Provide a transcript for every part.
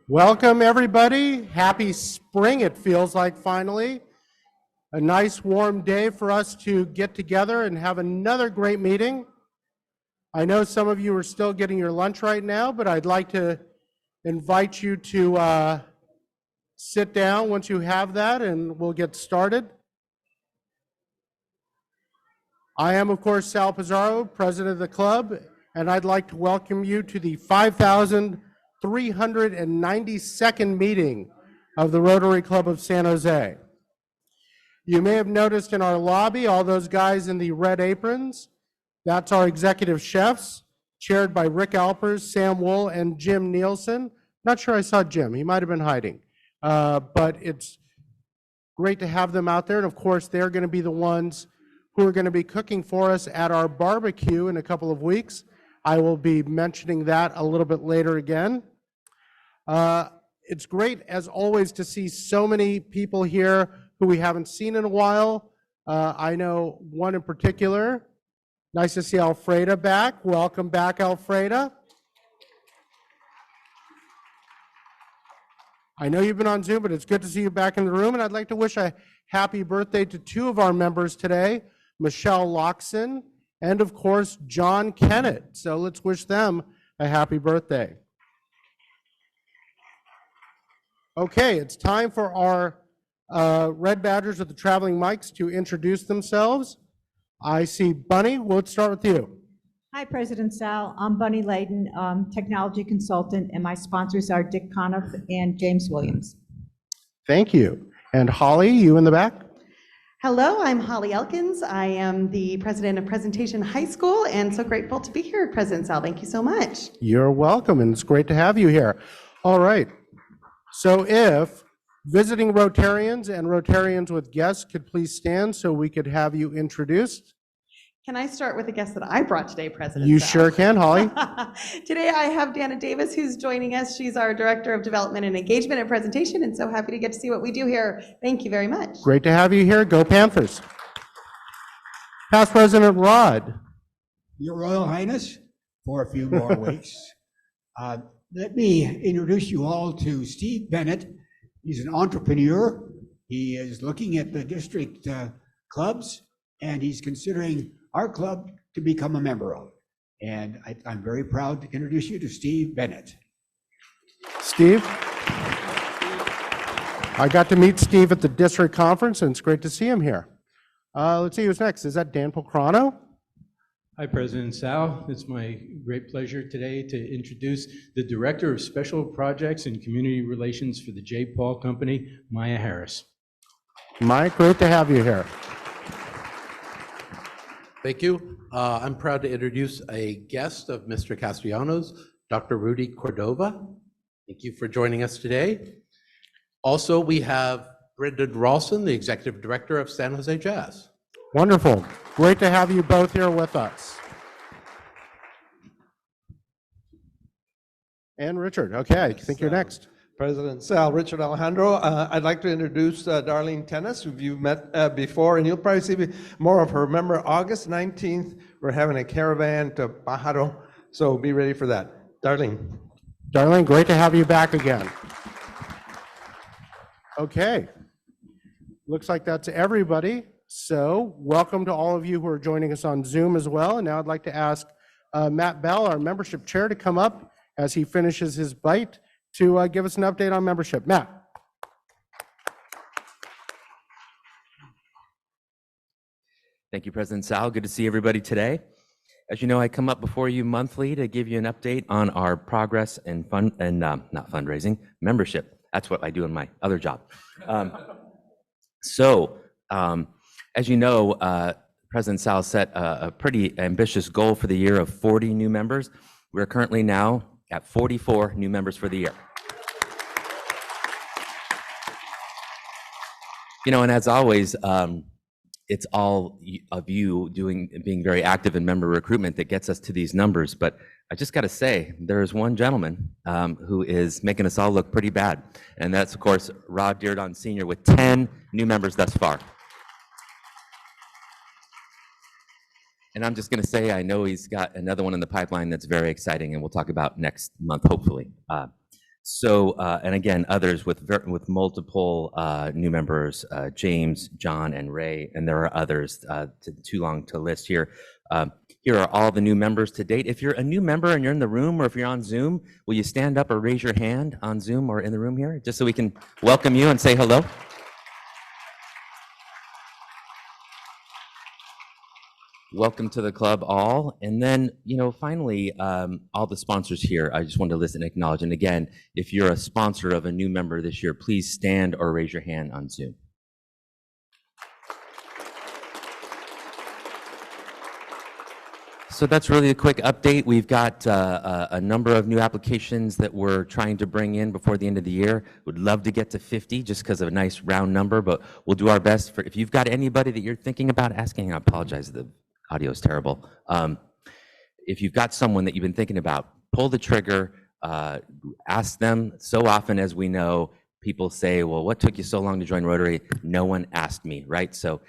Welcome, everybody. Happy spring, it feels like finally. A nice warm day for us to get together and have another great meeting. I know some of you are still getting your lunch right now, but I'd like to invite you to sit down once you have that, and we'll get started. I am, of course, Sal Pizarro, president of the club, and I'd like to welcome you to the 5,392nd meeting of the Rotary Club of San Jose. You may have noticed in our lobby all those guys in the red aprons. That's our executive chefs, chaired by Rick Alpers, Sam Wool, and Jim Nielsen. Not sure I saw Jim. He might have been hiding. But it's great to have them out there. And of course, they're going to be the ones who are going to be cooking for us at our barbecue in a couple of weeks. I will be mentioning that a little bit later again. It's great, as always, to see so many people here who we haven't seen in a while. I know one in particular. Nice to see Alfreda back. Welcome back, Alfreda. I know you've been on Zoom, but it's good to see you back in the room. And I'd like to wish a happy birthday to two of our members today, Michelle Loxon and, of course, John Kennett. So let's wish them a happy birthday. Okay, it's time for our Red Badgers with the traveling mics to introduce themselves. I see Bunny. Let's start with you. Hi, President Sal. I'm Bunny Layden, technology consultant, and my sponsors are Dick Conniff and James Williams. Thank you. And Holly, you in the back? Hello, I'm Holly Elkins. I am the president of Presentation High School, and so grateful to be here, President Sal. Thank you so much. You're welcome, and it's great to have you here. All right. So if visiting Rotarians and Rotarians with guests could please stand so we could have you introduced. Can I start with the guest that I brought today, President You Sal? sure can, Holly. Today I have Dana Davis, who's joining us. She's our Director of Development and Engagement and Presentation, and so happy to get to see what we do here. Thank you very much. Great to have you here. Go Panthers. Past President Rod. Your Royal Highness, for a few more weeks. Let me introduce you all to Steve Bennett. He's an entrepreneur. He is looking at the district clubs, and he's considering our club to become a member of. And I'm very proud to introduce you to Steve Bennett. Steve. I got to meet Steve at the district conference, and it's great to see him here. Let's see who's next. Is that Dan Pocrano? Hi, President Sal. It's my great pleasure today to introduce the Director of Special Projects and Community Relations for the J. Paul Company, Maya Harris. Mike, great to have you here. Thank you. I'm proud to introduce a guest of Mr. Castellanos, Dr. Rudy Cordova. Thank you for joining us today. Also, we have Brendan Ralston, the Executive Director of San Jose Jazz. Wonderful. Great to have you both here with us. And Richard, okay, I think you're next. President Sal, Richard Alejandro. I'd like to introduce Darlene Tennis, who you've met before, and you'll probably see more of her. Remember, August 19th, we're having a caravan to Pajaro, so be ready for that. Darlene. Darlene, great to have you back again. Okay, looks like that's everybody. So welcome to all of you who are joining us on Zoom as well. And now I'd like to ask Matt Bell, our membership chair, to come up as he finishes his bite to give us an update on membership. Matt. Thank you, President Sal. Good to see everybody today. As you know, I come up before you monthly to give you an update on our progress and not fundraising, membership. That's what I do in my other job. As you know, President Sal set a pretty ambitious goal for the year of 40 new members. We're currently now at 44 new members for the year. You know, and as always, it's all of you being very active in member recruitment that gets us to these numbers. But I just got to say, there is one gentleman who is making us all look pretty bad. And that's, of course, Rod Deardon Sr. with 10 new members thus far. And I'm just going to say, I know he's got another one in the pipeline that's very exciting, and we'll talk about next month, hopefully. So, and again, others with multiple new members, James, John, and Ray, and there are others too long to list here. Here are all the new members to date. If you're a new member and you're in the room, or if you're on Zoom, will you stand up or raise your hand on Zoom or in the room here, just so we can welcome you and say hello? Welcome to the club, all. And then, finally, all the sponsors here, I just wanted to list and acknowledge. And again, if you're a sponsor of a new member this year, please stand or raise your hand on Zoom. So that's really a quick update. We've got a number of new applications that we're trying to bring in before the end of the year. Would love to get to 50 just because of a nice round number, but we'll do our best. If you've got anybody that you're thinking about asking, I apologize, the audio is terrible. If you've got someone that you've been thinking about, pull the trigger, ask them. So often, as we know, people say, well, what took you so long to join Rotary? No one asked me, right? So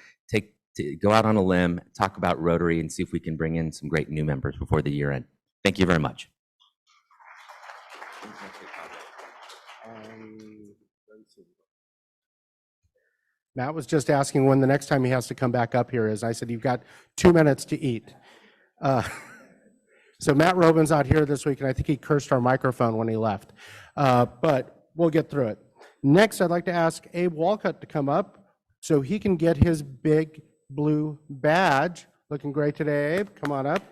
go out on a limb, talk about Rotary, and see if we can bring in some great new members before the year end. Thank you very much. Matt was just asking when the next time he has to come back up here is. I said, you've got 2 minutes to eat. So Matt Robin's out here this week, and I think he cursed our microphone when he left. But we'll get through it. Next, I'd like to ask Abe Walcott to come up so he can get his big blue badge. Looking great today, Abe. Come on up.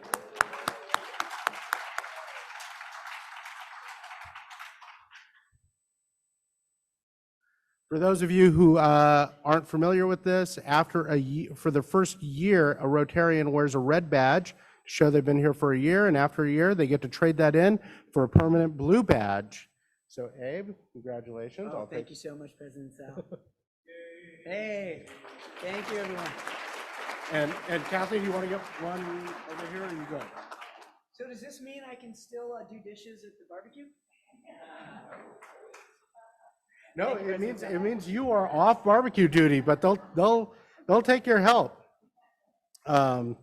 For those of you who aren't familiar with this, for the first year, a Rotarian wears a red badge to show they've been here for a year, and after a year, they get to trade that in for a permanent blue badge. So, Abe, congratulations. Oh, thank you so much, President Sal. Hey, thank you, everyone. And Kathy, do you want to get one over here, or you go? So does this mean I can still do dishes at the barbecue? No, it means you are off barbecue duty, but they'll take your help. No,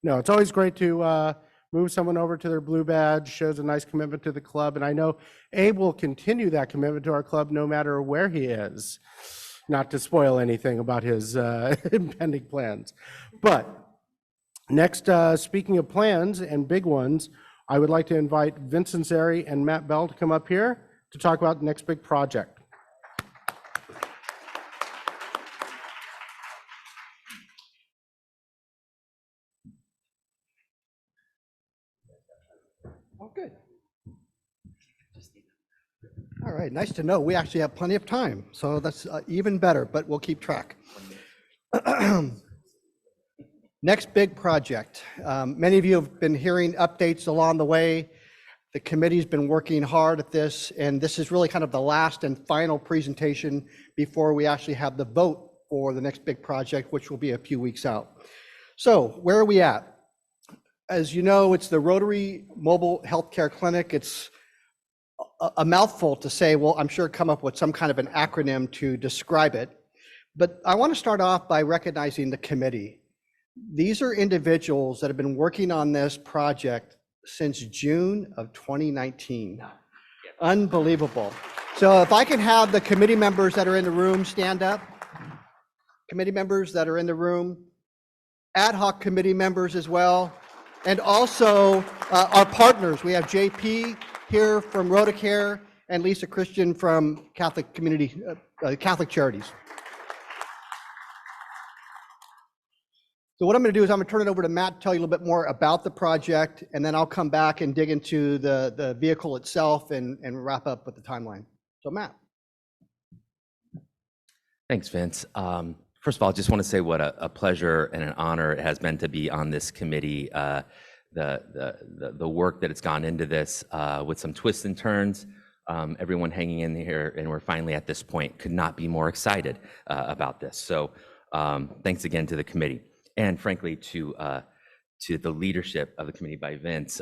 it's always great to move someone over to their blue badge. Shows a nice commitment to the club, and I know Abe will continue that commitment to our club no matter where he is. Not to spoil anything about his impending plans. But next, speaking of plans and big ones, I would like to invite Vincent Zeri and Matt Bell to come up here to talk about the next big project. Oh, good. All right, nice to know. We actually have plenty of time, so that's even better, but we'll keep track. Next big project. Many of you have been hearing updates along the way. The committee's been working hard at this, and this is really kind of the last and final presentation before we actually have the vote for the next big project, which will be a few weeks out. So where are we at? As you know, it's the Rotary Mobile Healthcare Clinic. It's a mouthful to say, well, I'm sure come up with some kind of an acronym to describe it. But I want to start off by recognizing the committee. These are individuals that have been working on this project since June of 2019. Unbelievable. So if I can have the committee members that are in the room stand up. Committee members that are in the room, ad hoc committee members as well, and also our partners. We have JP here from Rotacare and Lisa Christian from Catholic Charities. So what I'm going to do is I'm going to turn it over to Matt to tell you a little bit more about the project, and then I'll come back and dig into the vehicle itself and wrap up with the timeline. So Matt. Thanks, Vince. First of all, I just want to say what a pleasure and an honor it has been to be on this committee. The work that it's gone into this with some twists and turns, everyone hanging in here, and we're finally at this point. Could not be more excited about this. So thanks again to the committee, and frankly to the leadership of the committee by Vince,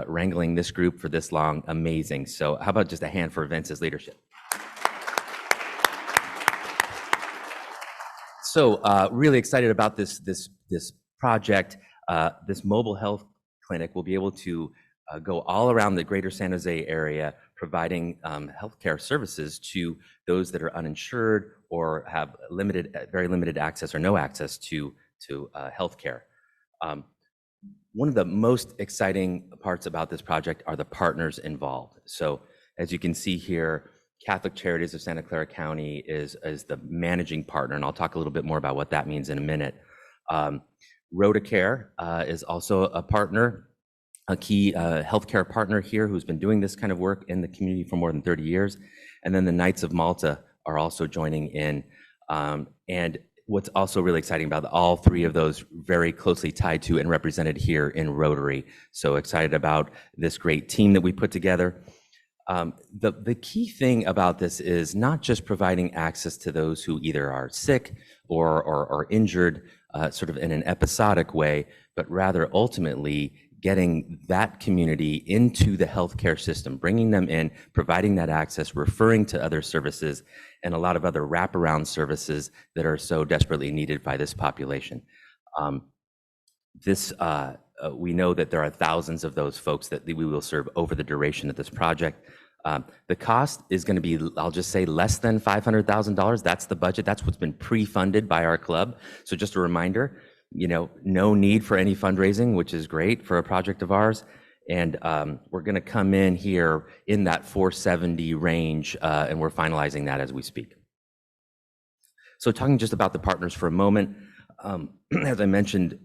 wrangling this group for this long, amazing. So how about just a hand for Vince's leadership? So really excited about this project. This mobile health clinic will be able to go all around the greater San Jose area, providing healthcare services to those that are uninsured or have very limited access or no access to healthcare. One of the most exciting parts about this project are the partners involved. So as you can see here, Catholic Charities of Santa Clara County is the managing partner, and I'll talk a little bit more about what that means in a minute. Rotacare is also a partner, a key healthcare partner here who's been doing this kind of work in the community for more than 30 years. And then the Knights of Malta are also joining in. And what's also really exciting about all three of those very closely tied to and represented here in Rotary. So excited about this great team that we put together. The key thing about this is not just providing access to those who either are sick or injured sort of in an episodic way, but rather ultimately getting that community into the healthcare system, bringing them in, providing that access, referring to other services, and a lot of other wraparound services that are so desperately needed by this population. We know that there are thousands of those folks that we will serve over the duration of this project. The cost is going to be, I'll just say, less than $500,000. That's the budget. That's what's been pre-funded by our club. So just a reminder, no need for any fundraising, which is great for a project of ours. And we're going to come in here in that 470 range, and we're finalizing that as we speak. So talking just about the partners for a moment, as I mentioned,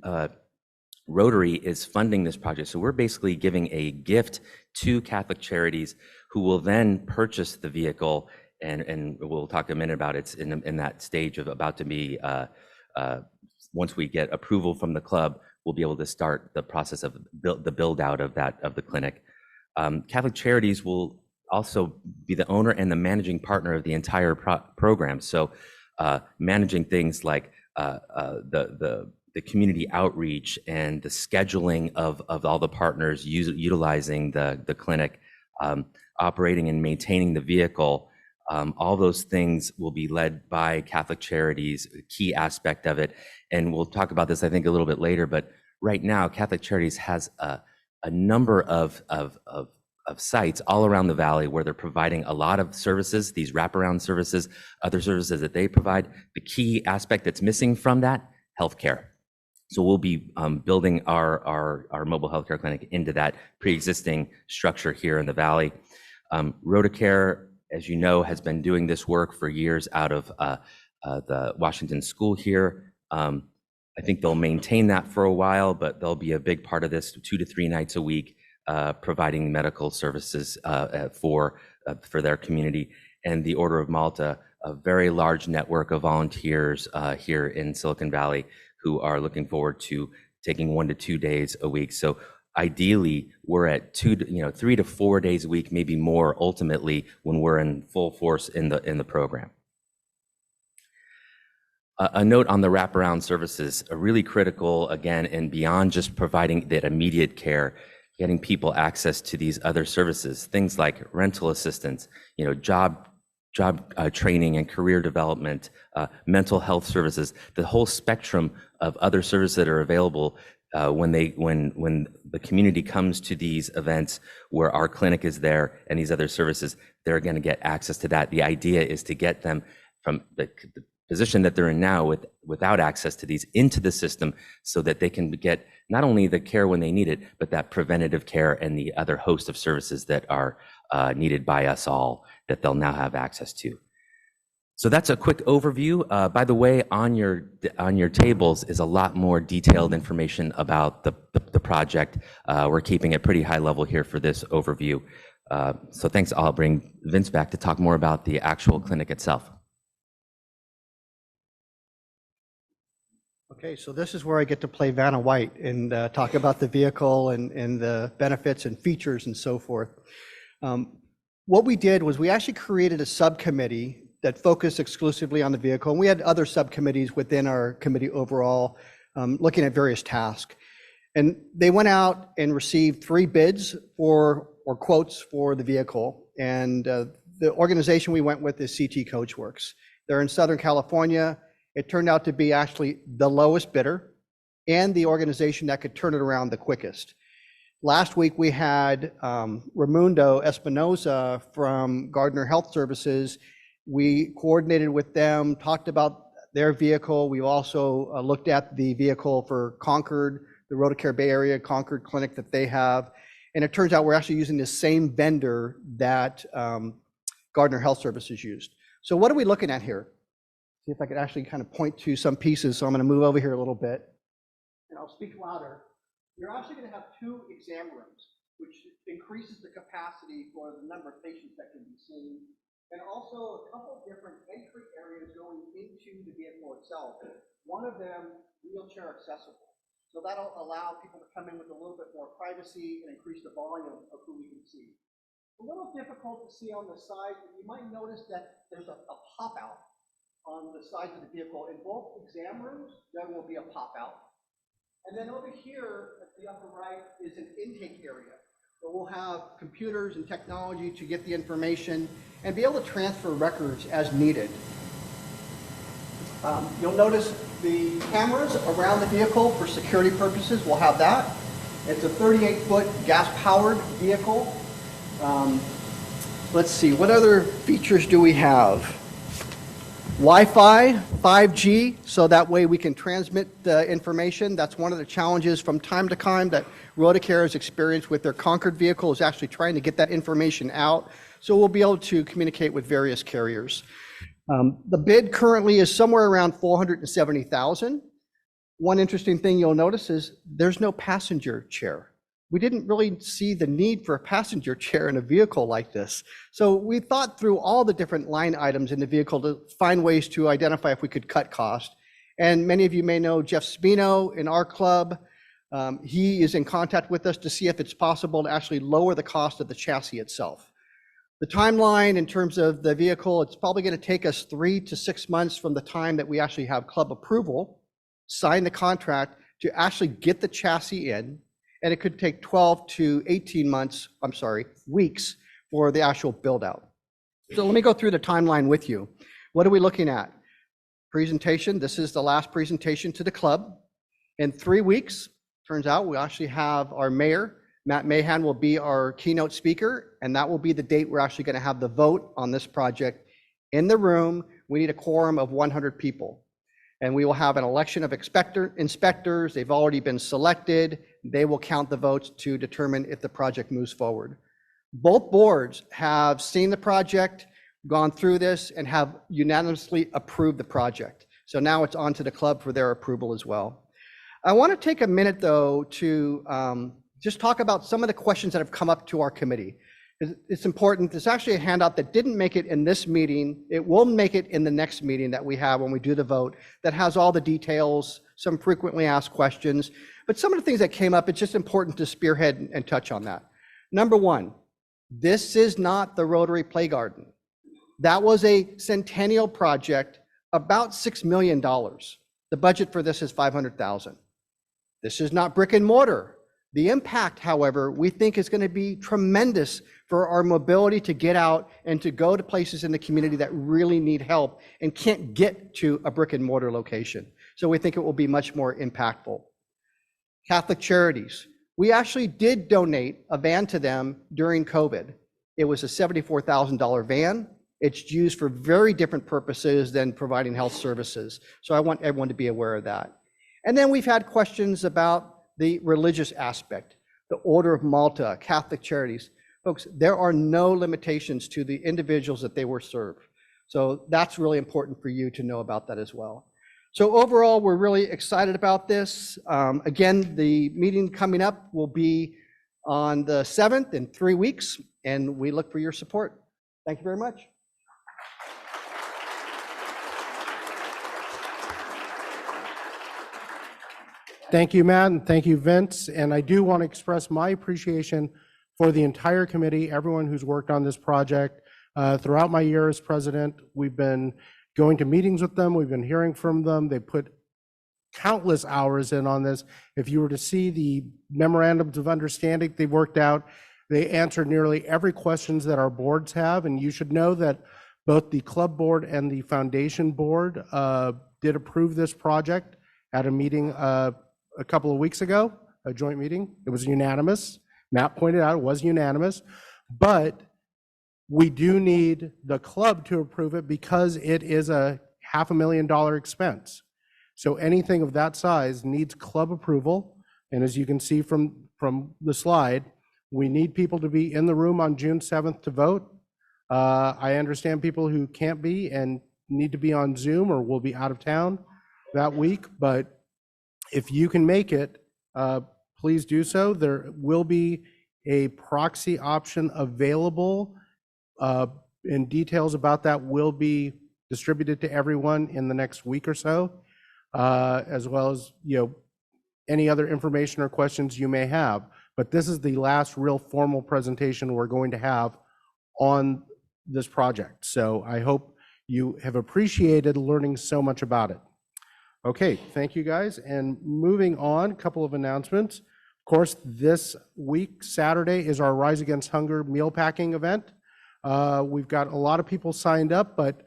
Rotary is funding this project. So we're basically giving a gift to Catholic Charities who will then purchase the vehicle, and we'll talk a minute about it's in that stage of about to be, once we get approval from the club, we'll be able to start the process of the build out of the clinic. Catholic Charities will also be the owner and the managing partner of the entire program. So managing things like the community outreach and the scheduling of all the partners utilizing the clinic, operating and maintaining the vehicle. All those things will be led by Catholic Charities, a key aspect of it. And we'll talk about this, I think, a little bit later, but right now, Catholic Charities has a number of sites all around the valley where they're providing a lot of services, these wraparound services, other services that they provide. The key aspect that's missing from that, healthcare. So we'll be building our mobile healthcare clinic into that pre-existing structure here in the valley. Rotacare, as you know, has been doing this work for years out of the Washington School here. I think they'll maintain that for a while, but they'll be a big part of this 2 to 3 nights a week, providing medical services for their community. And the Order of Malta, a very large network of volunteers here in Silicon Valley who are looking forward to taking 1 to 2 days a week. So ideally, we're at 3 to 4 days a week, maybe more ultimately when we're in full force in the program. A note on the wraparound services, really critical again, and beyond just providing that immediate care, getting people access to these other services, things like rental assistance, job training and career development, mental health services, the whole spectrum of other services that are available when the community comes to these events where our clinic is there and these other services, they're going to get access to that. The idea is to get them from the position that they're in now without access to these into the system so that they can get not only the care when they need it, but that preventative care and the other host of services that are needed by us all that they'll now have access to. So that's a quick overview. By the way, on your tables is a lot more detailed information about the project. We're keeping it pretty high level here for this overview. So thanks. I'll bring Vince back to talk more about the actual clinic itself. Okay, so this is where I get to play Vanna White and talk about the vehicle and the benefits and features and so forth. What we did was we actually created a subcommittee that focused exclusively on the vehicle, and we had other subcommittees within our committee overall looking at various tasks. And they went out and received 3 bids or quotes for the vehicle, and the organization we went with is CT Coachworks. They're in Southern California. It turned out to be actually the lowest bidder and the organization that could turn it around the quickest. Last week, we had Raimundo Espinoza from Gardner Health Services. We coordinated with them, talked about their vehicle. We also looked at the vehicle for Concord, the Rotocare Bay Area Concord Clinic that they have. And it turns out we're actually using the same vendor that Gardner Health Services used. So what are we looking at here? See if I could actually kind of point to some pieces. So I'm going to move over here a little bit, and I'll speak louder. You're actually going to have 2 exam rooms, which increases the capacity for the number of patients that can be seen, and also a couple different entry areas going into the vehicle itself. One of them wheelchair accessible. So that'll allow people to come in with a little bit more privacy and increase the volume of who we can see. A little difficult to see on the side, but you might notice that there's a pop out on the sides of the vehicle. In both exam rooms, there will be a pop out. And then over here at the upper right is an intake area where we'll have computers and technology to get the information and be able to transfer records as needed. You'll notice the cameras around the vehicle for security purposes. We'll have that. It's a 38-foot gas-powered vehicle. Let's see, what other features do we have? Wi-Fi, 5G, so that way we can transmit the information. That's one of the challenges from time to time that Rotocare has experienced with their Concord vehicle, is actually trying to get that information out. So we'll be able to communicate with various carriers. The bid currently is somewhere around $470,000. One interesting thing you'll notice is there's no passenger chair. We didn't really see the need for a passenger chair in a vehicle like this. So we thought through all the different line items in the vehicle to find ways to identify if we could cut cost. And many of you may know Jeff Spino in our club. He is in contact with us to see if it's possible to actually lower the cost of the chassis itself. The timeline in terms of the vehicle, it's probably going to take us 3 to 6 months from the time that we actually have club approval, sign the contract, to actually get the chassis in. And it could take 12 to 18 months, weeks for the actual build out. So let me go through the timeline with you. What are we looking at? Presentation, this is the last presentation to the club. In 3 weeks, turns out we actually have our mayor, Matt Mahan, will be our keynote speaker, and that will be the date we're actually going to have the vote on this project. In the room, we need a quorum of 100 people. And we will have an election of inspectors. They've already been selected. They will count the votes to determine if the project moves forward. Both boards have seen the project, gone through this, and have unanimously approved the project. So now it's on to the club for their approval as well. I want to take a minute, though, to just talk about some of the questions that have come up to our committee. It's important. There's actually a handout that didn't make it in this meeting. It will make it in the next meeting that we have when we do the vote, that has all the details, some frequently asked questions. But some of the things that came up, it's just important to spearhead and touch on that. Number one, this is not the Rotary Play Garden. That was a centennial project, about $6 million. The budget for this is $500,000. This is not brick and mortar. The impact, however, we think is going to be tremendous for our mobility to get out and to go to places in the community that really need help and can't get to a brick and mortar location. So we think it will be much more impactful. Catholic Charities. We actually did donate a van to them during COVID. It was a $74,000 van. It's used for very different purposes than providing health services. So I want everyone to be aware of that. And then we've had questions about the religious aspect, the Order of Malta, Catholic Charities. Folks, there are no limitations to the individuals that they were served. So that's really important for you to know about that as well. So overall, we're really excited about this. Again, the meeting coming up will be on the 7th in 3 weeks, and we look for your support. Thank you very much. Thank you, Matt, and thank you, Vince. And I do want to express my appreciation for the entire committee, everyone who's worked on this project. Throughout my year as president, we've been going to meetings with them. We've been hearing from them. They put countless hours in on this. If you were to see the memorandums of understanding they worked out, they answered nearly every questions that our boards have. And you should know that both the club board and the foundation board did approve this project at a meeting a couple of weeks ago, a joint meeting. It was unanimous. Matt pointed out it was unanimous, but we do need the club to approve it because it is a $500,000 expense. So anything of that size needs club approval. And as you can see from the slide, we need people to be in the room on June 7th to vote. I understand people who can't be and need to be on Zoom or will be out of town that week, but if you can make it, please do so. There will be a proxy option available, and details about that will be distributed to everyone in the next week or so, as well as any other information or questions you may have. But this is the last real formal presentation we're going to have on this project. So I hope you have appreciated learning so much about it. Okay, thank you guys. And moving on, a couple of announcements. Of course, this week, Saturday, is our Rise Against Hunger meal packing event. We've got a lot of people signed up, but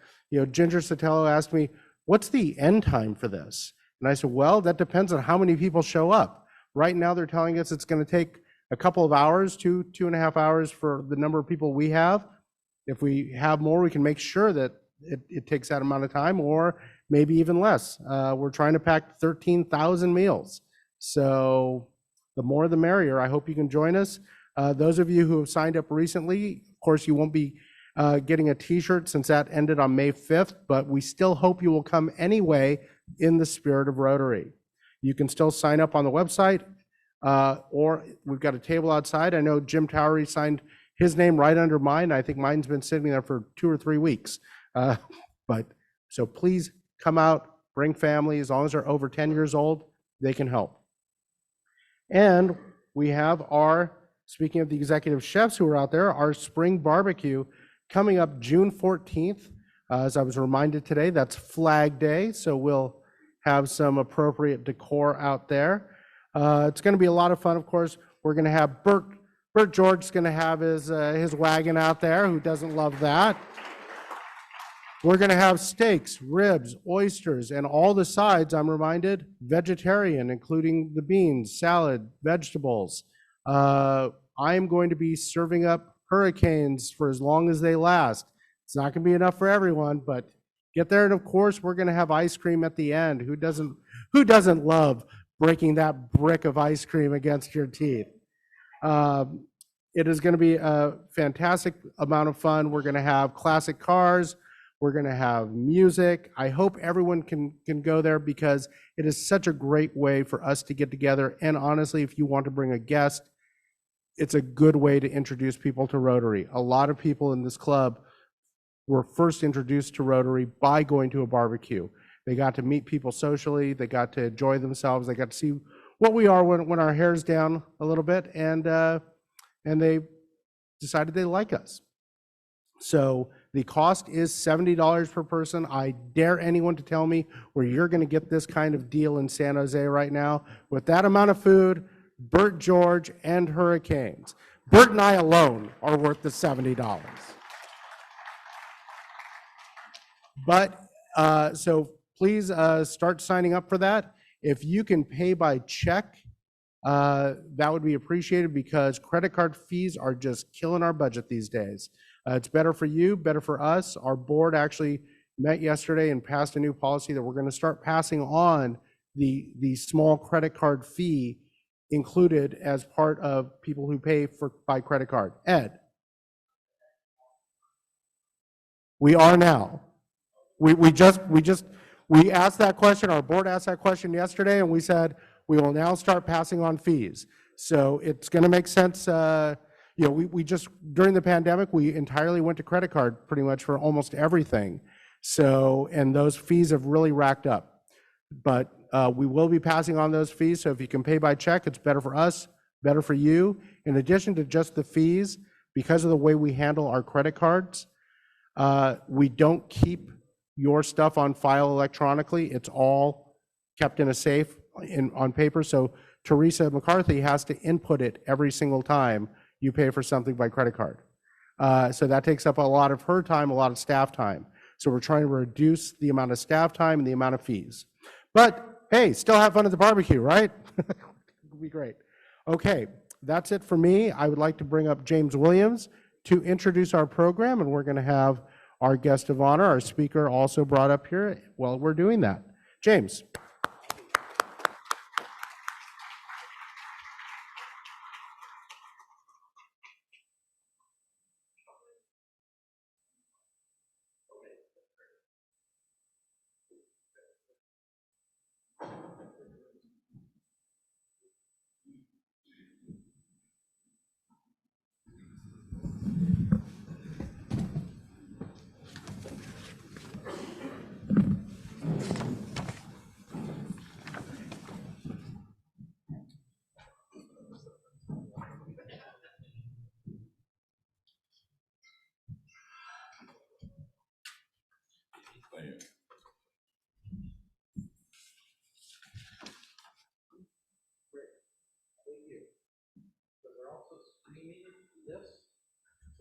Ginger Sotelo asked me, what's the end time for this? And I said, well, that depends on how many people show up. Right now, they're telling us it's going to take a couple of hours, 2.5 hours for the number of people we have. If we have more, we can make sure that it takes that amount of time, or maybe even less. We're trying to pack 13,000 meals. So the more the merrier. I hope you can join us. Those of you who have signed up recently, of course, you won't be getting a t-shirt since that ended on May 5th, but we still hope you will come anyway in the spirit of Rotary. You can still sign up on the website, or we've got a table outside. I know Jim Towery signed his name right under mine. I think mine's been sitting there for 2 or 3 weeks. But so please come out, bring family. As long as they're over 10 years old, they can help. And we have our, speaking of the executive chefs who are out there, our spring barbecue coming up June 14th. As I was reminded today, that's Flag Day, so we'll have some appropriate decor out there. It's going to be a lot of fun, of course. We're going to have Bert George's going to have his wagon out there. Who doesn't love that? We're going to have steaks, ribs, oysters, and all the sides, I'm reminded, vegetarian, including the beans, salad, vegetables. I am going to be serving up hurricanes for as long as they last. It's not going to be enough for everyone, but get there. And of course, we're going to have ice cream at the end. Who doesn't love breaking that brick of ice cream against your teeth? It is going to be a fantastic amount of fun. We're going to have classic cars. We're going to have music. I hope everyone can go there because it is such a great way for us to get together. And honestly, if you want to bring a guest, it's a good way to introduce people to Rotary. A lot of people in this club were first introduced to Rotary by going to a barbecue. They got to meet people socially. They got to enjoy themselves. They got to see what we are when our hair's down a little bit, and they decided they like us. So the cost is $70 per person. I dare anyone to tell me where you're going to get this kind of deal in San Jose right now. With that amount of food, Bert George, and hurricanes. Bert and I alone are worth the $70. But so please start signing up for that. If you can pay by check, that would be appreciated because credit card fees are just killing our budget these days. It's better for you, better for us. Our board actually met yesterday and passed a new policy that we're going to start passing on the small credit card fee included as part of people who pay by credit card. Ed, we are now. We asked that question. Our board asked that question yesterday, and we said we will now start passing on fees. So it's going to make sense. We just, during the pandemic, we entirely went to credit card pretty much for almost everything. So, and those fees have really racked up. But we will be passing on those fees. So if you can pay by check, it's better for us, better for you. In addition to just the fees, because of the way we handle our credit cards, we don't keep your stuff on file electronically. It's all kept in a safe on paper. So Teresa McCarthy has to input it every single time you pay for something by credit card. So that takes up a lot of her time, a lot of staff time. So we're trying to reduce the amount of staff time and the amount of fees. But hey, still have fun at the barbecue, right? It'll be great. Okay, that's it for me. I would like to bring up James Williams to introduce our program, and we're going to have our guest of honor, our speaker, also brought up here while we're doing that. James.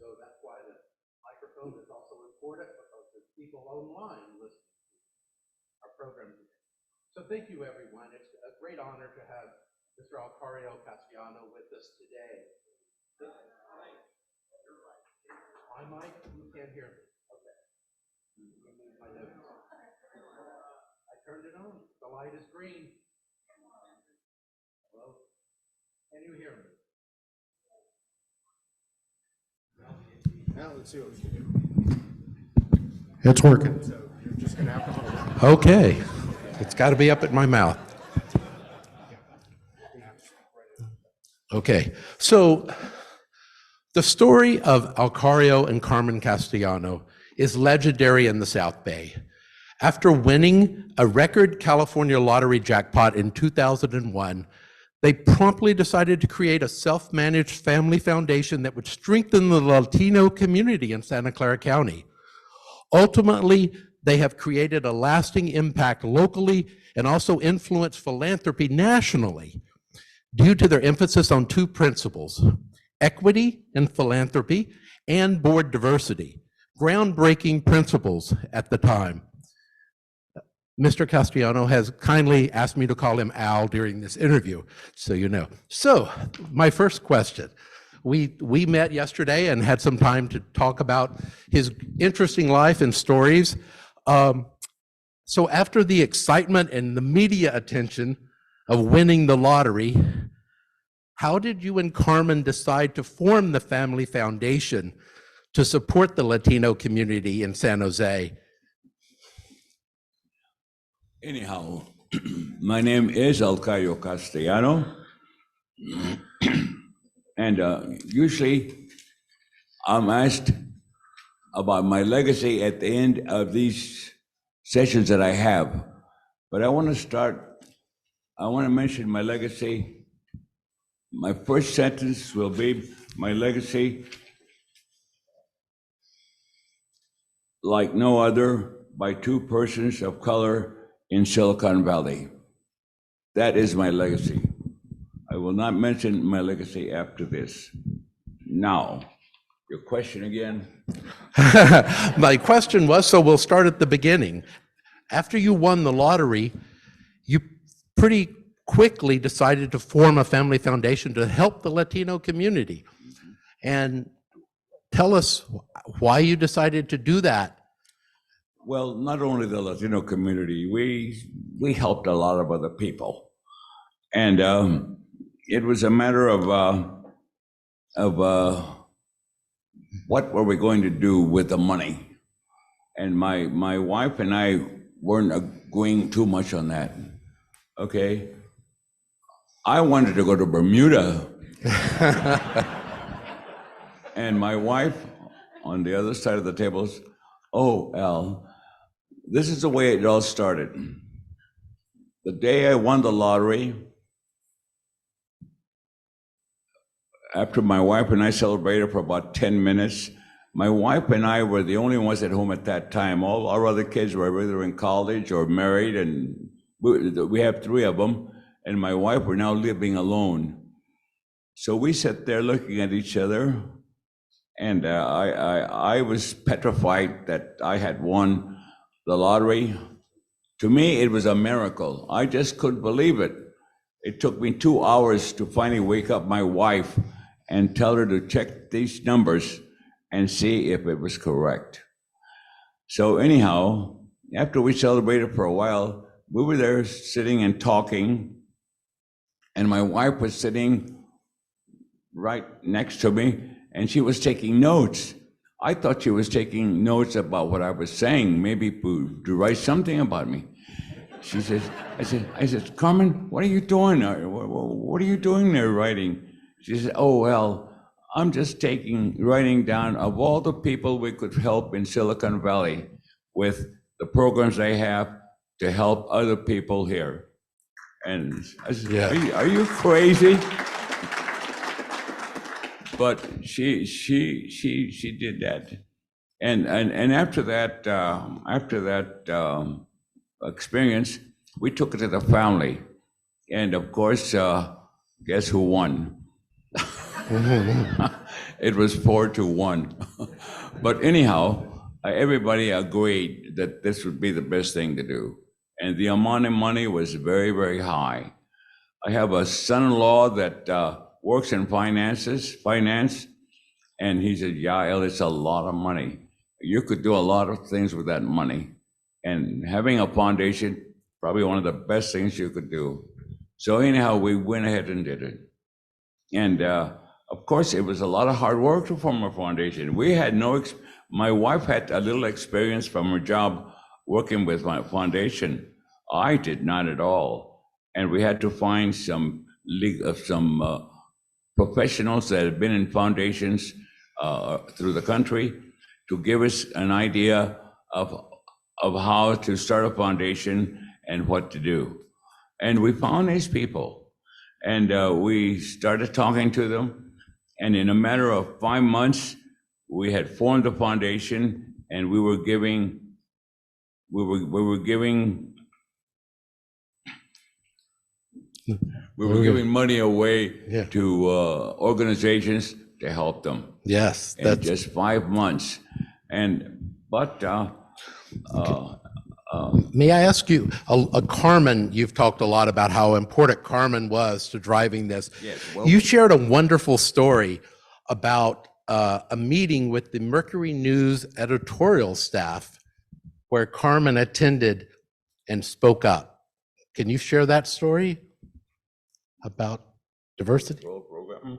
So that's why the microphone is also important, because there's people online listening to our program today. So thank you, everyone. It's a great honor to have Mr. Alcario Castellano with us today. My mic, you can't hear me. Okay. My notes. I turned it on. The light is green. Hello? Can you hear me? Now let's see what we can do. It's working, so you're just going to have to hold it. Okay. It's got to be up at my mouth. Okay. So the story of Alcario and Carmen Castellano is legendary in the South Bay. After winning a record California lottery jackpot in 2001, they promptly decided to create a self-managed family foundation that would strengthen the Latino community in Santa Clara County. Ultimately, they have created a lasting impact locally and also influenced philanthropy nationally due to their emphasis on two principles: equity in philanthropy and board diversity, groundbreaking principles at the time. Mr. Castellano has kindly asked me to call him Al during this interview, so you know. So, my first question. We met yesterday and had some time to talk about his interesting life and stories. So after the excitement and the media attention of winning the lottery, how did you and Carmen decide to form the family foundation to support the Latino community in San Jose? Anyhow, my name is Alcario Castellano, and usually I'm asked about my legacy at the end of these sessions that I have. But I want to mention my legacy. My first sentence will be my legacy, like no other, by two persons of color in Silicon Valley. That is my legacy. I will not mention my legacy after this. Now, your question again? My question was, so we'll start at the beginning. After you won the lottery, you pretty quickly decided to form a family foundation to help the Latino community. And tell us why you decided to do that. Well, not only the Latino community, we helped a lot of other people. And it was a matter of what were we going to do with the money? And my wife and I weren't agreeing too much on that. Okay? I wanted to go to Bermuda. And my wife on the other side of the table says, "Oh, Al, this is the way it all started. The day I won the lottery, after my wife and I celebrated for about 10 minutes, my wife and I were the only ones at home at that time. All our other kids were either in college or married, and we have 3 of them, and my wife were now living alone. So we sat there looking at each other, and I was petrified that I had won the lottery. To me, it was a miracle. I just couldn't believe it. It took me 2 hours to finally wake up my wife and tell her to check these numbers and see if it was correct. So anyhow, after we celebrated for a while, we were there sitting and talking, and my wife was sitting right next to me, and she was taking notes. I thought she was taking notes about what I was saying, maybe to write something about me. She says, I said, Carmen, what are you doing? What are you doing there writing? She said, oh, well, I'm just writing down of all the people we could help in Silicon Valley with the programs they have to help other people here. And I said, Yeah. are you crazy? But she did that. And after that experience, we took it to the family. And of course, guess who won? It was 4-1. But anyhow, everybody agreed that this would be the best thing to do. And the amount of money was very, very high. I have a son-in-law that works in finance, and he said, yeah, it's a lot of money. You could do a lot of things with that money. And having a foundation, probably one of the best things you could do. So anyhow, we went ahead and did it. And of course, it was a lot of hard work to form a foundation. We had my wife had a little experience from her job working with my foundation. I did not at all. And we had to find some professionals that had been in foundations through the country to give us an idea of how to start a foundation and what to do. And we found these people, and we started talking to them. And in a matter of 5 months, we had formed a foundation, and we were giving money away to organizations to help them. Yes, in just 5 months. May I ask you, Carmen, you've talked a lot about how important Carmen was to driving this. Yes, well, You shared a wonderful story about a meeting with the Mercury News editorial staff where Carmen attended and spoke up. Can you share that story about diversity? program.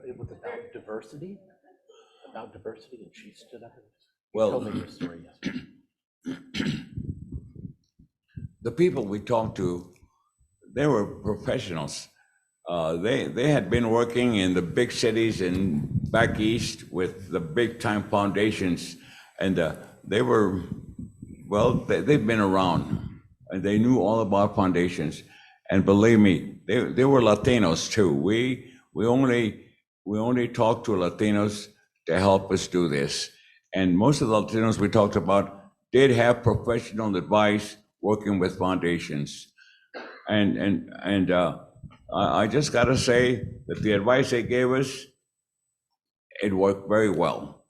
It was about diversity. And she stood up and Well, told me your story yesterday. The people we talked to, they were professionals. They had been working in the big cities and back east with the big time foundations, and they've been around, and they knew all about foundations. And believe me, they were Latinos too. We only talked to Latinos to help us do this. And most of the Latinos we talked about did have professional advice working with foundations. And I just got to say that the advice they gave us, it worked very well.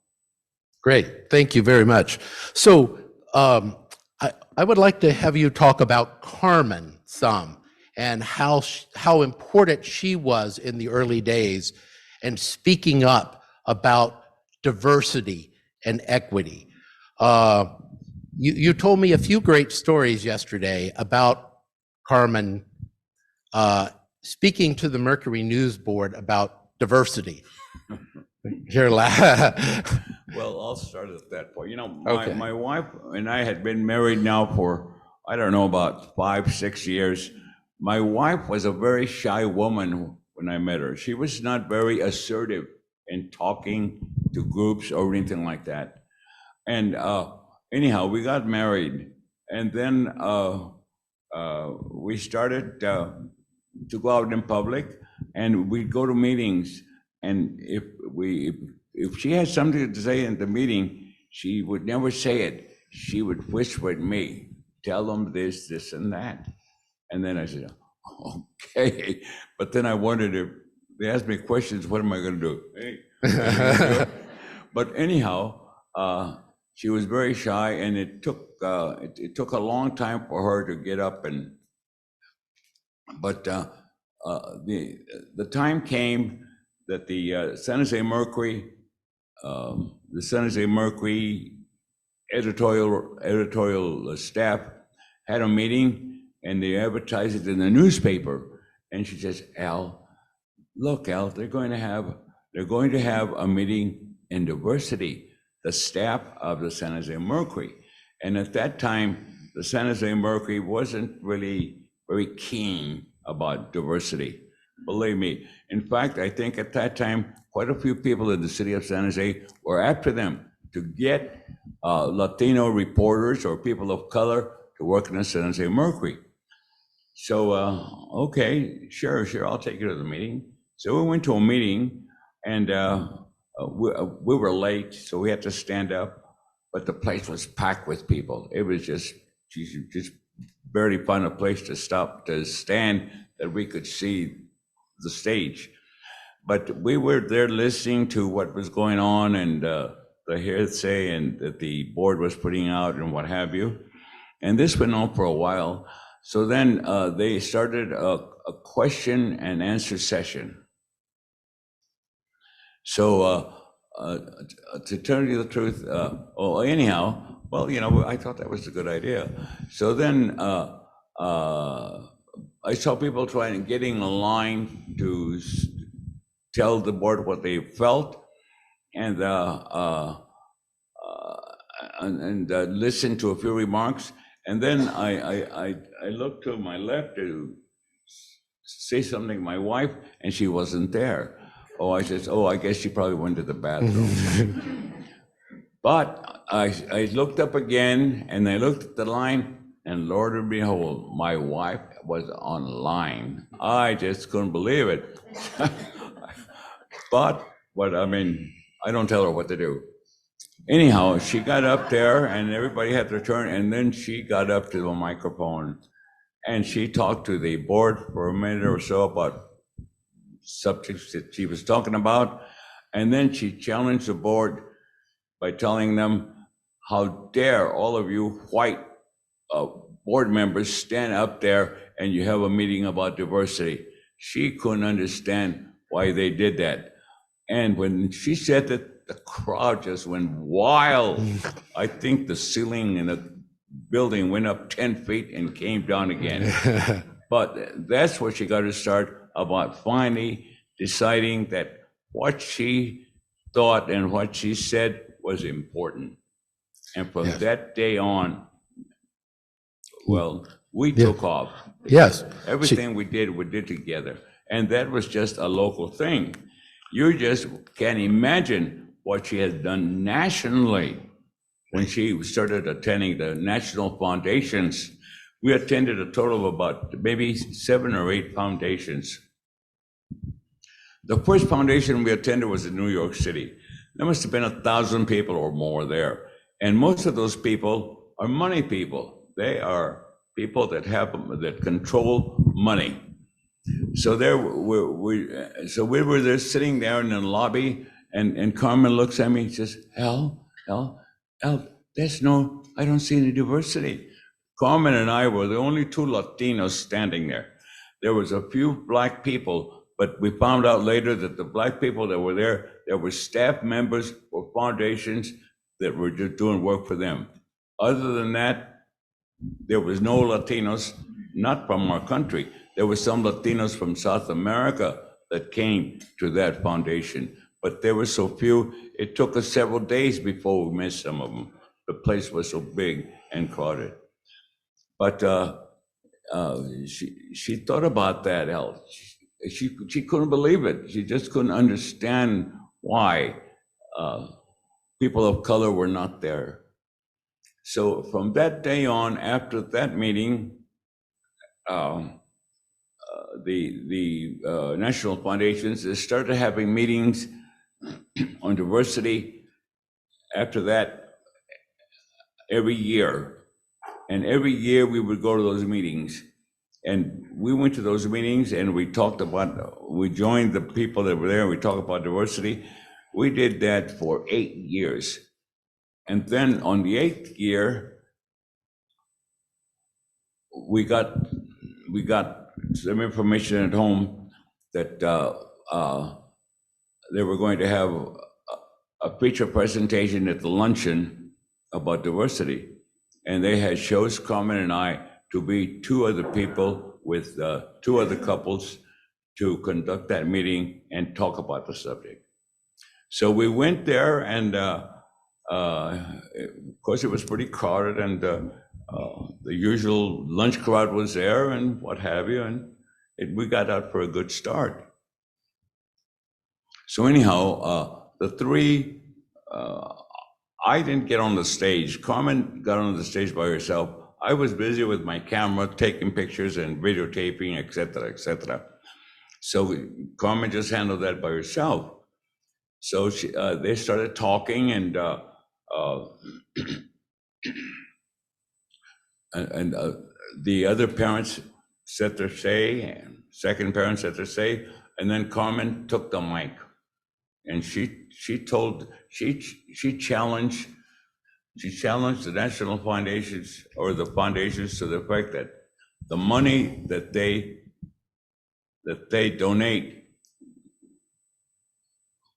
Great, thank you very much. So I would like to have you talk about Carmen some and how important she was in the early days and speaking up about diversity and equity. You told me a few great stories yesterday about Carmen speaking to the Mercury News Board about diversity. Here, Well, I'll start at that point. You know, my wife and I had been married now for, I don't know, about 5-6 years. My wife was a very shy woman when I met her. She was not very assertive in talking to groups or anything like that. And anyhow, we got married, and then we started to go out in public, and we'd go to meetings. And if she had something to say in the meeting, she would never say it. She would whisper at me, tell them this, this, and that. And then I said, okay. But then I wondered if they asked me questions, what am I going to do? Hey, But anyhow, She was very shy, and it took a long time for her to get up but the time came that the San Jose Mercury editorial staff had a meeting, and they advertised it in the newspaper. And she says, Al, look, Al, they're going to have a meeting in diversity, the staff of the San Jose Mercury. And at that time, the San Jose Mercury wasn't really very keen about diversity. Believe me. In fact, I think at that time, quite a few people in the city of San Jose were after them to get Latino reporters or people of color to work in the San Jose Mercury. So, okay, sure, I'll take you to the meeting. So we went to a meeting, and we were late, so we had to stand up, but the place was packed with people. It was just barely find a place to stand that we could see the stage. But we were there listening to what was going on, and the hearsay and that the board was putting out and what have you. And this went on for a while. So then they started a question and answer session. So to tell you the truth, anyhow, well, I thought that was a good idea. So then I saw people getting a line to tell the board what they felt, and listen to a few remarks. And then I looked to my left to say something to my wife, and she wasn't there. I said, I guess she probably went to the bathroom. But I looked up again, and I looked at the line, and Lord and behold, my wife was online. I just couldn't believe it. But I mean, I don't tell her what to do. Anyhow, she got up there, and everybody had their turn, and then she got up to the microphone, and she talked to the board for a minute or so about subjects that she was talking about, and then she challenged the board by telling them, how dare all of you white board members stand up there and you have a meeting about diversity. She couldn't understand why they did that. And when she said that, the crowd just went wild. I think the ceiling in the building went up 10 feet and came down again. But that's where she got to start about finally deciding that what she thought and what she said was important. And from that day on, well, we took off. Yes. Everything we did together. And that was just a local thing. You just can't imagine what she has done nationally. When she started attending the national foundations, we attended a total of about maybe 7 or 8 foundations. The first foundation we attended was in New York City. There must have been 1,000 people or more there. And most of those people are money people. They are people that control money. So we were there sitting there in the lobby, and Carmen looks at me and says, Al, I don't see any diversity. Carmen and I were the only 2 Latinos standing there. There was a few black people, but we found out later that the black people that were there were staff members for foundations that were just doing work for them. Other than that, there was no Latinos, not from our country. There were some Latinos from South America that came to that foundation, but there were so few, it took us several days before we missed some of them. The place was so big and crowded. But she thought about that, Al. She couldn't believe it. She just couldn't understand why people of color were not there. So from that day on, after that meeting, the national foundations started having meetings on diversity. After that, every year. And every year we would go to those meetings. And we went to those meetings and we joined the people that were there, and we talked about diversity. We did that for 8 years. And then on the 8th year, we got some information at home that they were going to have a feature presentation at the luncheon about diversity. And they had chose Carmen and I to be two other people with two other couples to conduct that meeting and talk about the subject. So we went there, and of course it was pretty crowded, and the usual lunch crowd was there and what have you, and we got out for a good start. So anyhow, the three, I didn't get on the stage. Carmen got on the stage by herself. I was busy with my camera, taking pictures and videotaping, et cetera, et cetera. So Carmen just handled that by herself. So they started talking, and the other parents said their say, and second parent said their say, and then Carmen took the mic, and she challenged the national foundations, or the foundations, to the fact that the money that they donate,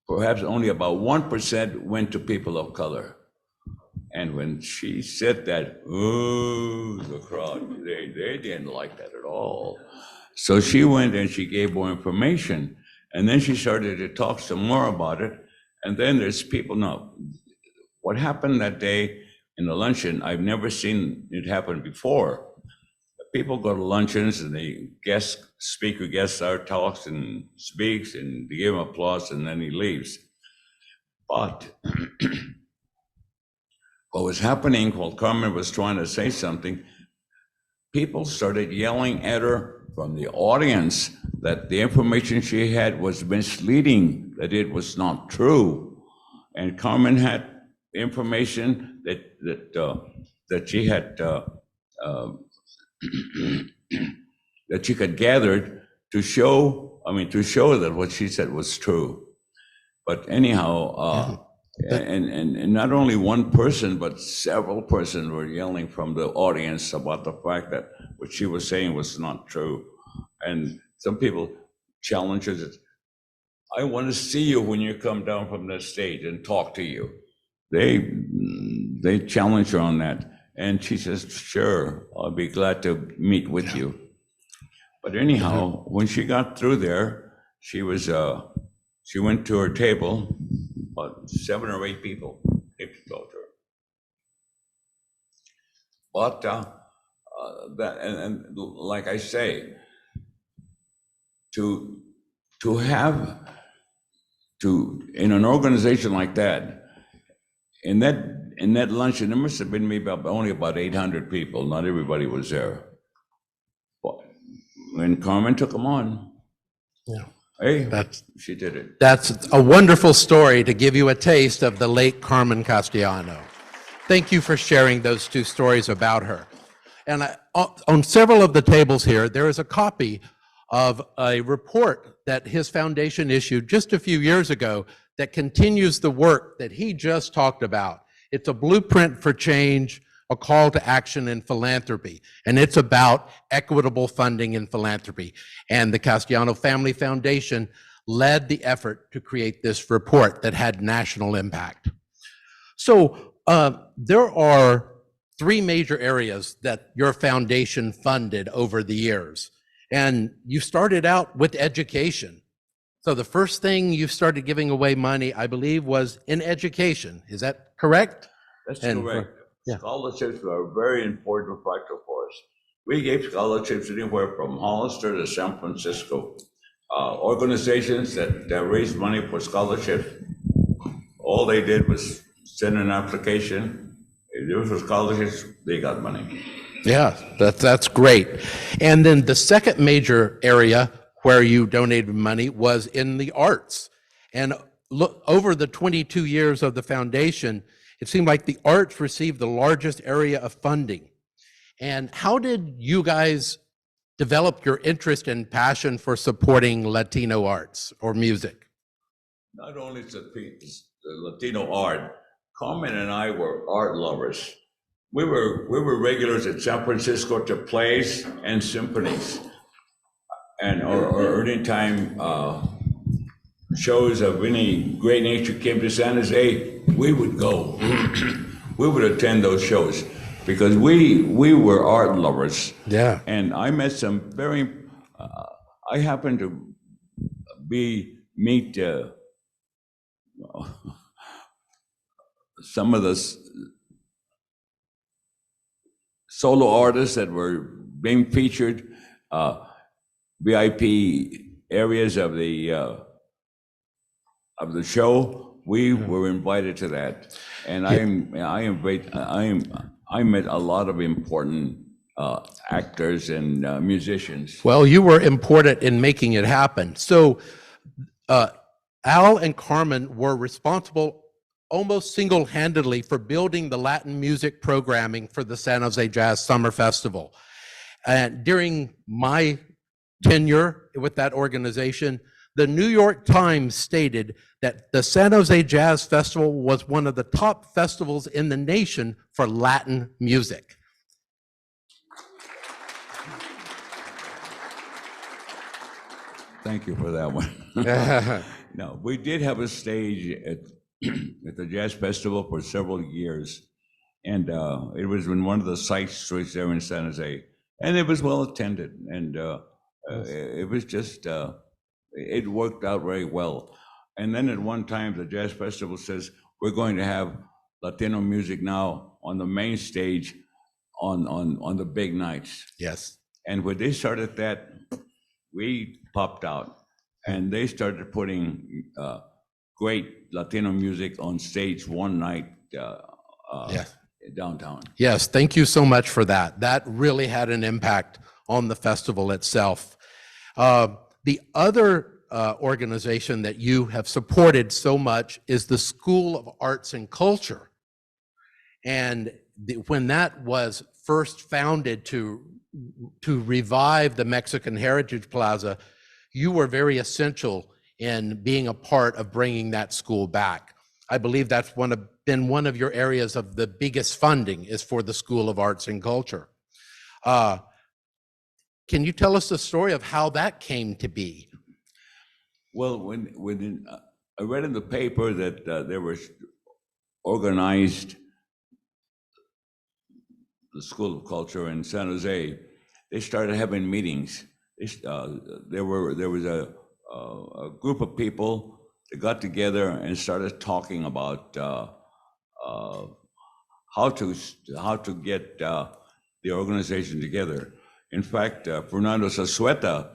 perhaps only about 1% went to people of color. And when she said that, ooh, the crowd, they didn't like that at all. So she went and she gave more information, and then she started to talk some more about it. And then there's people, now, what happened that day in the luncheon, I've never seen it happen before. People go to luncheons and the speaker guest star talks and speaks, and they give him applause, and then he leaves. But what was happening while Carmen was trying to say something, people started yelling at her from the audience that the information she had was misleading, that it was not true. And Carmen had information that she had that she had gathered to show that what she said was true. But anyhow, and not only one person, but several persons were yelling from the audience about the fact that what she was saying was not true. And some people challenged her, I want to see you when you come down from the stage and talk to you. They challenged her on that. And she says, sure, I'll be glad to meet with you. But anyhow, when she got through there, she went to her table, about 7 or 8 people came to talk to her. But that, and like I say, to have in an organization like that, in that luncheon, there must have been maybe only about 800 people. Not everybody was there. But when Carmen took them on, Yeah. hey, she did it. That's a wonderful story to give you a taste of the late Carmen Castellano. Thank you for sharing those two stories about her. And on several of the tables here, there is a copy of a report that his foundation issued just a few years ago that continues the work that he just talked about. It's a blueprint for change, a call to action in philanthropy, and it's about equitable funding in philanthropy. And the Castellano Family Foundation led the effort to create this report that had national impact. So there are 3 major areas that your foundation funded over the years. And you started out with education. So the first thing you started giving away money, I believe, was in education. Is that correct? That's correct. Yeah. Scholarships are a very important factor for us. We gave scholarships anywhere from Hollister to San Francisco. Organizations that raised money for scholarships, all they did was send an application. If there was scholarships, they got money. Yeah, that's great. And then the second major area where you donated money was in the arts. And look, over the 22 years of the foundation, it seemed like the arts received the largest area of funding. And how did you guys develop your interest and passion for supporting Latino arts or music? Not only is the Latino art, Carmen and I were art lovers. We were regulars at San Francisco to plays and symphonies, and or anytime shows of any great nature came to San Jose, we would go. We would attend those shows because we were art lovers. Yeah. And I met some very. I happened to meet some of the solo artists that were being featured, VIP areas of the show. We were invited to that, and I met a lot of important actors and musicians. Well, you were important in making it happen. So Al and Carmen were responsible almost single-handedly for building the Latin music programming for the San Jose Jazz Summer Festival. And during my tenure with that organization, the New York Times stated that the San Jose Jazz Festival was one of the top festivals in the nation for Latin music. Thank you for that one. No, we did have a stage at the Jazz Festival for several years, and it was in one of the side streets there in San Jose, and it was well attended, and it was just, it worked out very well. And then at one time, the Jazz Festival says, we're going to have Latino music now on the main stage on the big nights. Yes. And when they started that, we popped out, and they started putting great Latino music on stage one night downtown. Yes, thank you so much for that. That really had an impact on the festival itself. The other organization that you have supported so much is the School of Arts and Culture. And when that was first founded to revive the Mexican Heritage Plaza, you were very essential in being a part of bringing that school back. I believe that's been one of your areas of the biggest funding is for the School of Arts and Culture. Can you tell us the story of how that came to be? Well, when I read in the paper that there was organized the School of Culture in San Jose, they started having meetings. There was a group of people that got together and started talking about how to get the organization together. In fact, Fernando Zazueta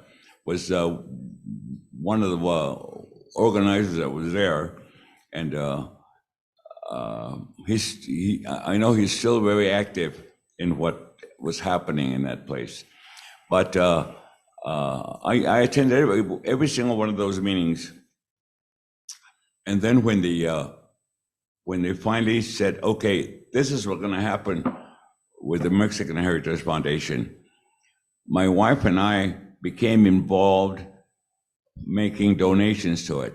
was one of the organizers that was there, and I know he's still very active in what was happening in that place. But I attended every single one of those meetings, and then when they finally said, "Okay, this is what's going to happen with the Mexican Heritage Foundation," my wife and I became involved making donations to it.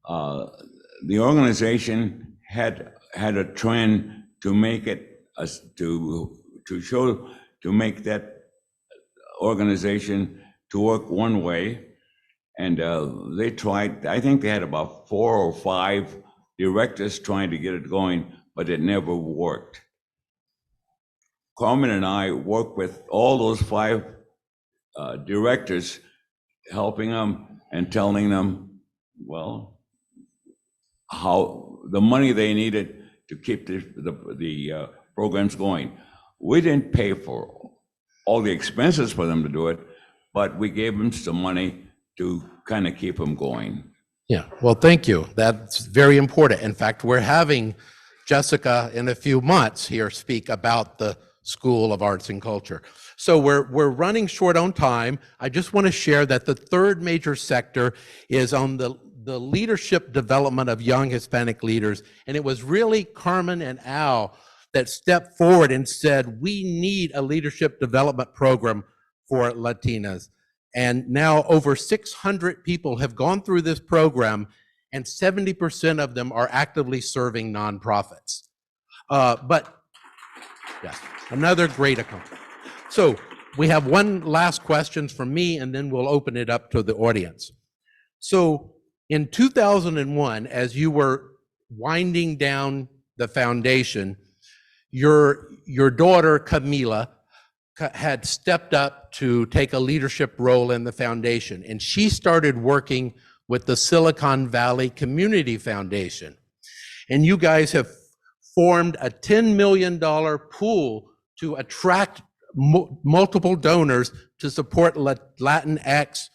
The organization had a trend to make it to make that organization to work one way, and they tried. I think they had about 4 or 5 directors trying to get it going, but it never worked. Carmen and I worked with all those 5 directors, helping them and telling them, well, how the money they needed to keep the programs going. We didn't pay for all the expenses for them to do it, but we gave them some money to kind of keep them going. Yeah, well, thank you. That's very important. In fact, we're having Jessica in a few months here speak about the School of Arts and Culture. So we're running short on time. I just want to share that the third major sector is on the leadership development of young Hispanic leaders. And it was really Carmen and Al that stepped forward and said, we need a leadership development program for Latinas. And now over 600 people have gone through this program, and 70% of them are actively serving nonprofits. But yes, another great accomplishment. So we have one last question from me, and then we'll open it up to the audience. So in 2001, as you were winding down the foundation, your daughter, Camila, had stepped up to take a leadership role in the foundation, and she started working with the Silicon Valley Community Foundation. And you guys have formed a $10 million pool to attract multiple donors to support Latinx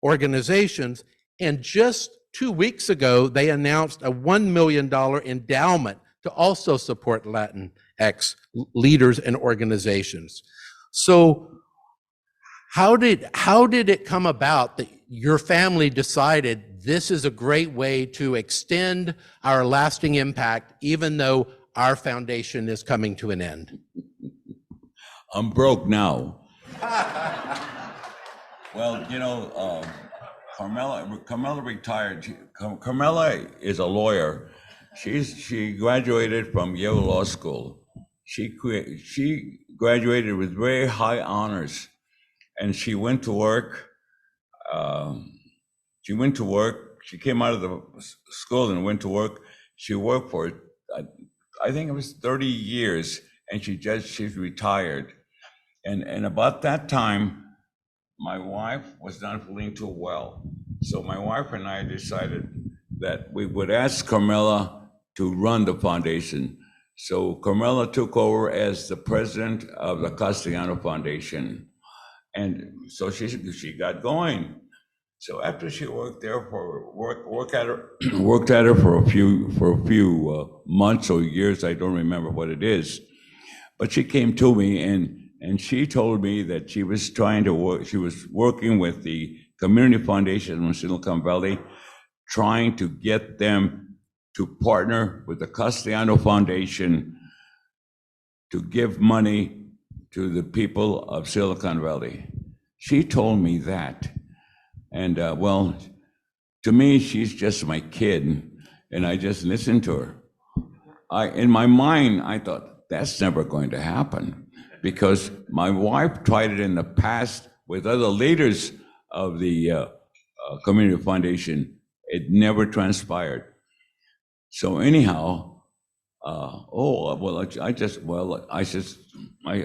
organizations. And just 2 weeks ago, they announced a $1 million endowment to also support Latinx leaders and organizations. So how did it come about that your family decided this is a great way to extend our lasting impact, even though our foundation is coming to an end? I'm broke now. Well, you know, Carmela retired. Carmela is a lawyer. She graduated from Yale Law School. She graduated with very high honors, and she went to work. She came out of the school and went to work. She worked for, I think it was 30 years, and she's retired. And about that time, my wife was not feeling too well. So my wife and I decided that we would ask Carmela to run the foundation. So Carmela took over as the president of the Castellano Foundation. And so she got going. So after she worked there worked at her for a few months or years, I don't remember what it is. But she came to me and she told me that she was working with the Community Foundation in Silicon Valley, trying to get them to partner with the Castellano Foundation to give money to the people of Silicon Valley. She told me that. And well, to me, she's just my kid, and I just listened to her. In my mind, I thought, that's never going to happen, because my wife tried it in the past with other leaders of the Community Foundation. It never transpired. So anyhow, I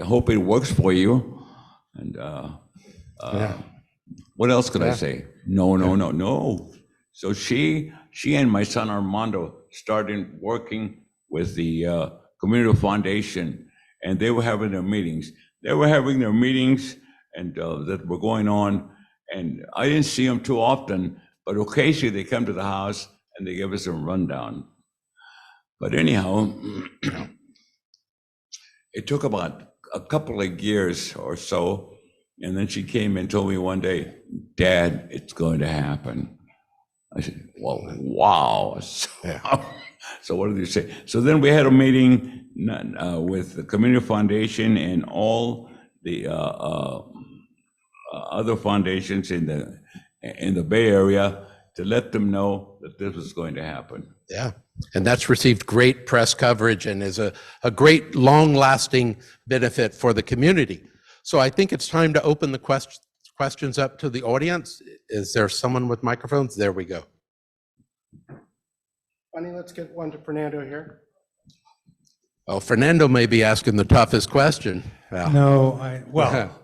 hope it works for you. And what else could I say? No. So she and my son Armando started working with the Community Foundation, and they were having their meetings. And that were going on, and I didn't see them too often, but occasionally they come to the house and they give us a rundown. But anyhow, it took about a couple of years or so, and then she came and told me one day, "Dad, it's going to happen." I said, "Well, wow." So what did you say? So then we had a meeting with the Community Foundation and all the other foundations in the Bay Area to let them know that this was going to happen. Yeah, and that's received great press coverage and is a great long-lasting benefit for the community. So I think it's time to open the questions up to the audience. Is there someone with microphones? There we go. Bunny, let's get one to Fernando here. Oh, Fernando may be asking the toughest question. Yeah. No,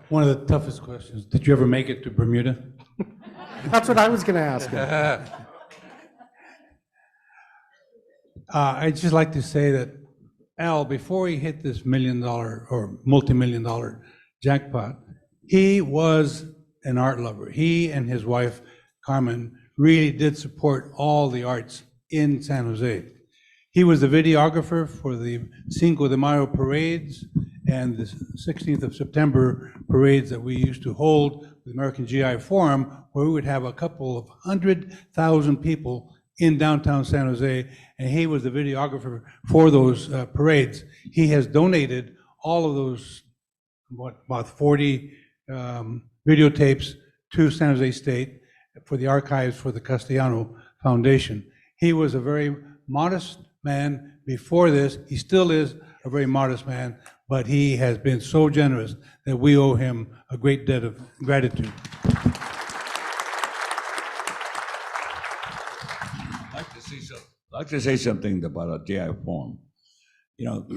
one of the toughest questions. Did you ever make it to Bermuda? That's what I was going to ask him. I'd just like to say that Al, before he hit this $1 million or multi-million-dollar jackpot, he was an art lover. He and his wife, Carmen, really did support all the arts in San Jose. He was the videographer for the Cinco de Mayo parades and the 16th of September parades that we used to hold with the American GI Forum, where we would have a couple of 100,000 people in downtown San Jose, and he was the videographer for those parades. He has donated all of those, about 40 videotapes to San Jose State for the archives for the Castellano Foundation. He was a very modest man before this. He still is a very modest man, but he has been so generous that we owe him a great debt of gratitude. I'd like to say something about a GI Forum. You know,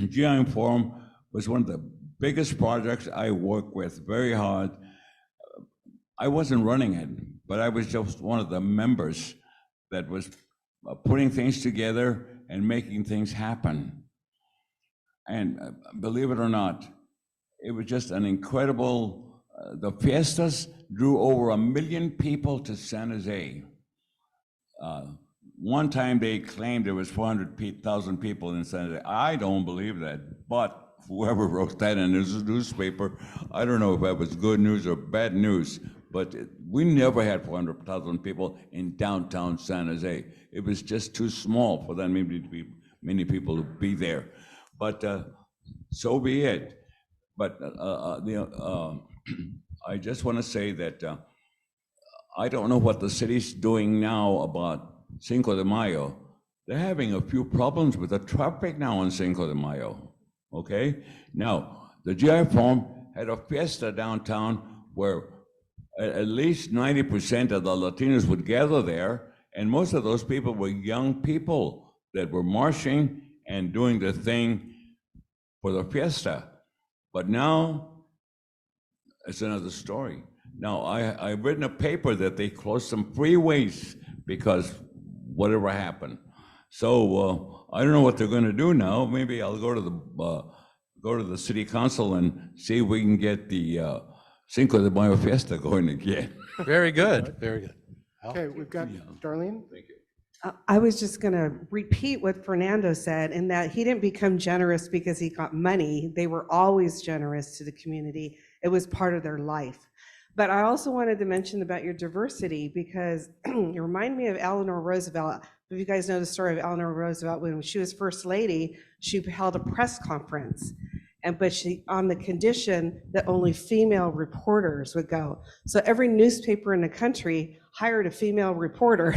GI Forum was one of the biggest projects I worked with very hard. I wasn't running it, but I was just one of the members that was putting things together and making things happen. And believe it or not, it was just an incredible, the fiestas drew over 1 million people to San Jose. One time they claimed there was 400,000 people in San Jose. I don't believe that, but whoever wrote that in his newspaper, I don't know if that was good news or bad news, but we never had 400,000 people in downtown San Jose. It was just too small for that many people to be there. But so be it. But I just want to say that I don't know what the city's doing now about Cinco de Mayo. They're having a few problems with the traffic now on Cinco de Mayo, okay? Now, the GI Forum had a fiesta downtown where at least 90% of the Latinos would gather there, and most of those people were young people that were marching and doing the thing for the fiesta. But now, it's another story. Now, I've written a paper that they closed some freeways because whatever happened. So I don't know what they're going to do now. Maybe I'll go to the city council and see if we can get the Cinco de Mayo fiesta going again. Very good, very good. Okay, we've got Darlene. Thank you. I was just going to repeat what Fernando said, in that he didn't become generous because he got money. They were always generous to the community. It was part of their life. But I also wanted to mention about your diversity, because you remind me of Eleanor Roosevelt. If you guys know the story of Eleanor Roosevelt, when she was First Lady, she held a press conference, but she, on the condition that only female reporters would go. So every newspaper in the country hired a female reporter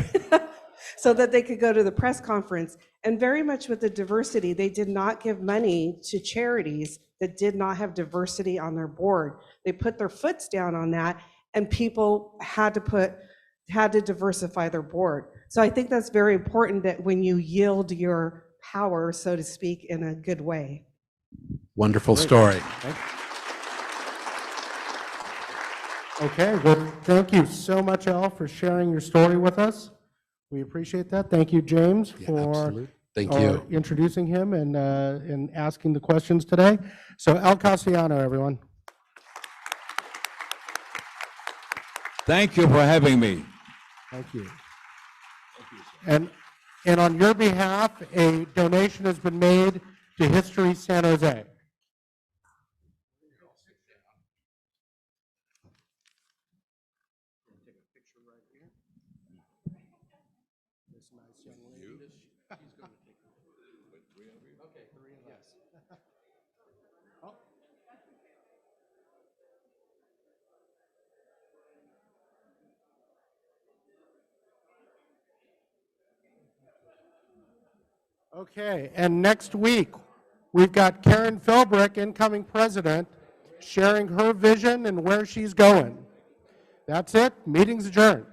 so that they could go to the press conference. And very much with the diversity, they did not give money to charities that did not have diversity on their board. They put their foots down on that, and people had to diversify their board. So I think that's very important, that when you yield your power, so to speak, in a good way. Wonderful story. Okay, well, thank you so much, Al, for sharing your story with us. We appreciate that. Thank you, James, for Thank you. introducing him and asking the questions today. So Al Castellano, everyone. Thank you for having me. Thank you. And on your behalf, a donation has been made to History San Jose. Okay, and next week, we've got Karen Philbrick, incoming president, sharing her vision and where she's going. That's it. Meeting's adjourned.